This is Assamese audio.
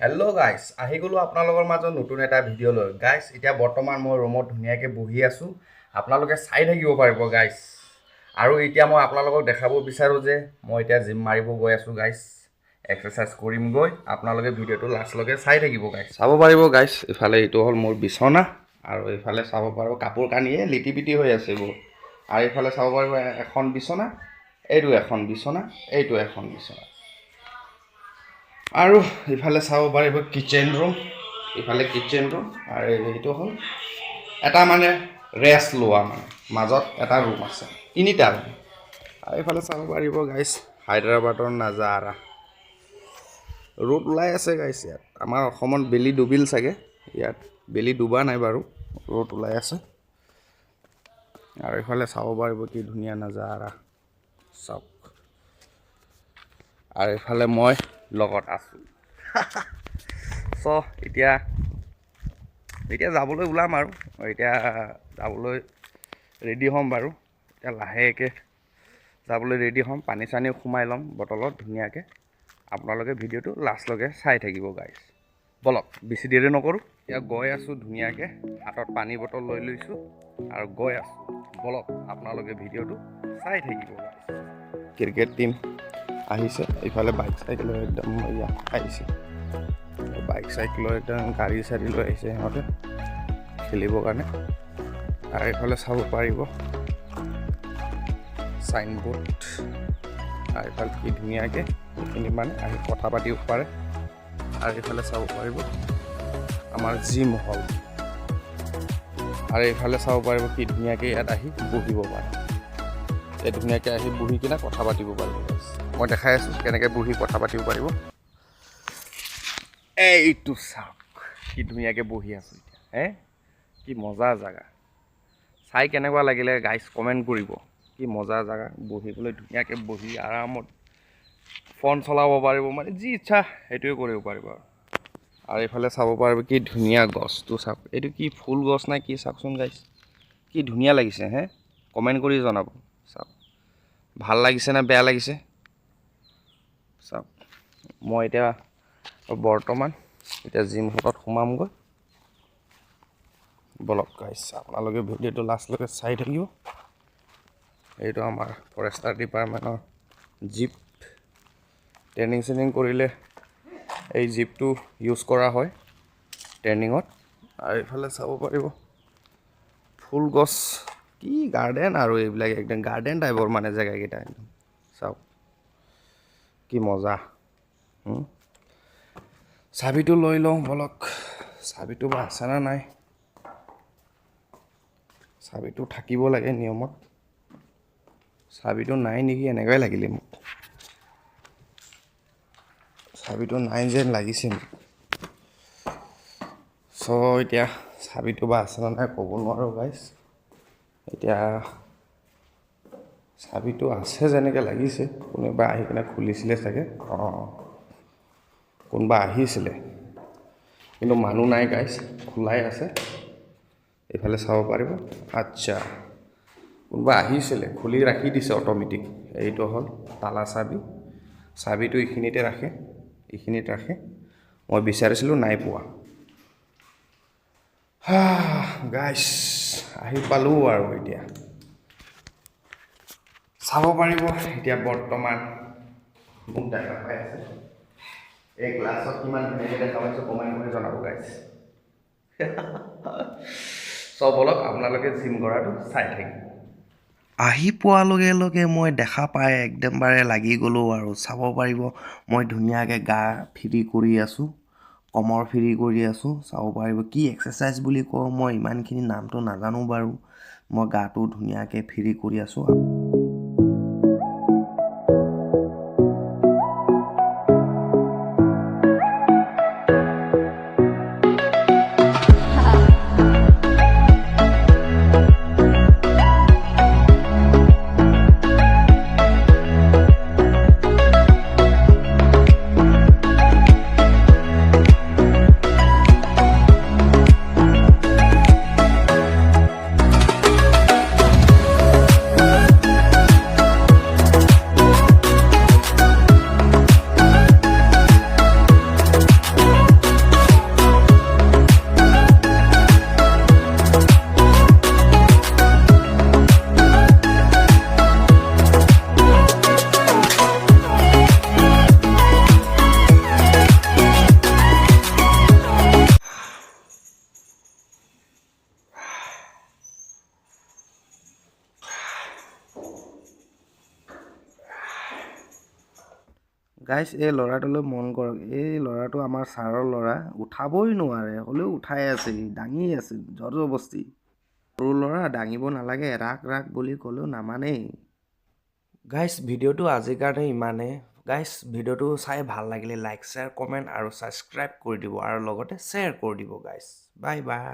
হেল্ল' গাইজ, আহি গ'লোঁ আপোনালোকৰ মাজত নতুন এটা ভিডিঅ' লৈ। গাইজ, এতিয়া বৰ্তমান মই ৰুমত ধুনীয়াকৈ বহি আছোঁ। আপোনালোকে চাই থাকিব পাৰিব গাইজ। আৰু এতিয়া মই আপোনালোকক দেখাব বিচাৰোঁ যে মই এতিয়া জিম মাৰিব গৈ আছোঁ গাইজ। এক্সাৰচাইজ কৰিম গৈ। আপোনালোকে ভিডিঅ'টো লাষ্টলৈকে চাই থাকিব গাইজ। চাব পাৰিব গাইজ, ইফালে এইটো হ'ল মোৰ বিচনা আৰু এইফালে চাব পাৰিব কাপোৰ কানিয়ে লিটি পিটি হৈ আছে এইবোৰ। আৰু এইফালে চাব পাৰিব এখন বিচনা, এইটো এখন বিচনা, এইটো এখন বিচনা। আৰু ইফালে চাব পাৰিব কিটচেন ৰুম, ইফালে কিটচেন ৰুম আৰু এইটো হ'ল এটা মানে ৰেষ্ট লোৱা মানে মাজত এটা ৰুম আছে, তিনিটা ৰুম। আৰু এইফালে চাব পাৰিব গাইজ হায়দৰাবাদৰ নাজাৰা। ৰ'দ ওলাই আছে গাইজ ইয়াত। আমাৰ অসমত বেলি ডুবিল চাগে, ইয়াত বেলি ডুবা নাই বাৰু, ৰ'দ ওলাই আছে। আৰু এইফালে চাব পাৰিব কি ধুনীয়া নাজাৰা চাওক। আৰু এইফালে মই লগত আছোঁ। এতিয়া যাবলৈ ওলাম আৰু এতিয়া যাবলৈ ৰেডি হ'ম বাৰু। এতিয়া লাহেকৈ যাবলৈ ৰেডি হ'ম, পানী চানী সোমাই ল'ম বটলত ধুনীয়াকৈ। আপোনালোকে ভিডিঅ'টো লাষ্টলৈকে চাই থাকিব গাইজ। বলক বেছি দেৰি নকৰোঁ, এতিয়া গৈ আছোঁ ধুনীয়াকৈ, হাতত পানী বটল লৈ লৈছোঁ আৰু গৈ আছোঁ। বলক আপোনালোকে ভিডিঅ'টো চাই থাকিব গাইজ। ক্ৰিকেট টীম আহিছে, এইফালে বাইক চাইক লৈ একদম আহিছে। বাইক চাইক লৈ একদম গাড়ী চাড়ী লৈ আহিছে সিহঁতে খেলিবৰ কাৰণে। আৰু এইফালে চাব পাৰিব চাইনবোৰ্ড। আৰু এইফালে কি ধুনীয়াকৈ এইখিনি মানে আহি কথা পাতিব পাৰে। আৰু এইফালে চাব পাৰিব আমাৰ জিম হল। আৰু এইফালে চাব পাৰিব কি ধুনীয়াকৈ ইয়াত আহি বহিব পাৰে। এই ধুনীয়াকৈ আহি বহি কিনে কথা পাতিব পাৰিব। মই দেখাই আছোঁ কেনেকৈ বহি কথা পাতিব পাৰিব। এইটো চাওক কি ধুনীয়াকৈ বহি আছোঁ এতিয়া। কি মজা জেগা, চাই কেনেকুৱা লাগিলে গাইজ কমেণ্ট কৰিব। কি মজা জেগা, বহিবলৈ ধুনীয়াকৈ বহি আৰামত ফোন চলাব পাৰিব, মানে যি ইচ্ছা সেইটোৱে কৰিব পাৰিব। আৰু এইফালে চাব পাৰিব কি ধুনীয়া গছটো চাওক। এইটো কি ফুল গছ নাই কি চাওকচোন গাইজ, কি ধুনীয়া লাগিছে। কমেণ্ট কৰি জনাব। চাওক ভাল লাগিছে নে বেয়া লাগিছে চাওক। মই এতিয়া বৰ্তমান জিম হলত সোমামগৈ। বলক গাইজ আপোনালোকে ভিডিঅ'টো লাষ্টলৈকে চাই থাকিব। এইটো আমাৰ ফৰেষ্টাৰ ডিপাৰ্টমেণ্টৰ জীপ। ট্ৰেইনিং চেনিং কৰিলে এই জীপটো ইউজ কৰা হয় ট্ৰেইনিঙত। আৰু এইফালে চাব পাৰিব ফুল গছ, কি গাৰ্ডেন আৰু এইবিলাক একদম গাৰ্ডেন টাইপৰ মানে জেগাকেইটা একদম চাওক কি মজা। চাবিটো লৈ লওঁ বলক। চাবিটো বা আছেনে নাই, চাবিটো থাকিব লাগে নিয়মত। চাবিটো নাই নেকি এনেকুৱাই লাগিলে মোক, চাবিটো নাই যেন লাগিছে মোক। এতিয়া চাবিটো বা আছেনে নাই ক'ব নোৱাৰোঁ গাইজ। এতিয়া চাবিটো আছে যেনেকৈ লাগিছে, কোনোবা আহি কিনে খুলিছিলে চাগে। কোনোবা আহিছিলে কিন্তু মানুহ নাই গাইজ, খোলাই আছে। এইফালে চাব পাৰিব। আচ্ছা, কোনোবা আহিছিলে খুলি ৰাখি দিছে অট'মেটিক। এইটো হ'ল তালা চাবি। চাবিটো এইখিনিতে ৰাখে, এইখিনিত ৰাখে। মই বিচাৰিছিলোঁ নাই পোৱা। গাইজ আহি পালোঁ আৰু এতিয়া চাব পাৰিব। এতিয়া বৰ্তমান মোক দেখা পাই আছে। এই গ্লাছত কিমান ধুনীয়াকৈ দেখা পাইছোঁ কমেণ্ট কৰি জনাব গাইজ। চব বলক আপোনালোকে জিম কৰাটো চাই থাকিব। আহি পোৱাৰ লগে লগে মই দেখা পাই একদমবাৰে লাগি গ'লোঁ আৰু চাব পাৰিব মই ধুনীয়াকৈ গা ফ্ৰী কৰি আছোঁ, কমৰ ফ্ৰী কৰি আছোঁ। চাব পাৰিব কি এক্সাৰচাইজ বুলি কওঁ মই ইমানখিনি নামটো নাজানো বাৰু। মই গাটো ধুনীয়াকৈ ফ্ৰী কৰি আছোঁ। গাইছ এই ল'ৰাটোলৈ মন কৰক, এই ল'ৰাটো আমাৰ ছাৰৰ ল'ৰা, উঠাবই নোৱাৰে, হ'লেও উঠাই আছে, দাঙি আছে জবৰদস্তি। সৰু ল'ৰা দাঙিব নালাগে, ৰাখ ৰাখ বুলি ক'লেও নামানেই। গাইছ ভিডিঅ'টো আজিৰ কাৰণে ইমানেই। গাইছ ভিডিঅ'টো চাই ভাল লাগিলে লাইক শ্বেয়াৰ কমেণ্ট আৰু ছাবস্ক্ৰাইব কৰি দিব আৰু লগতে শ্বেয়াৰ কৰি দিব গাইছ। Bye bye.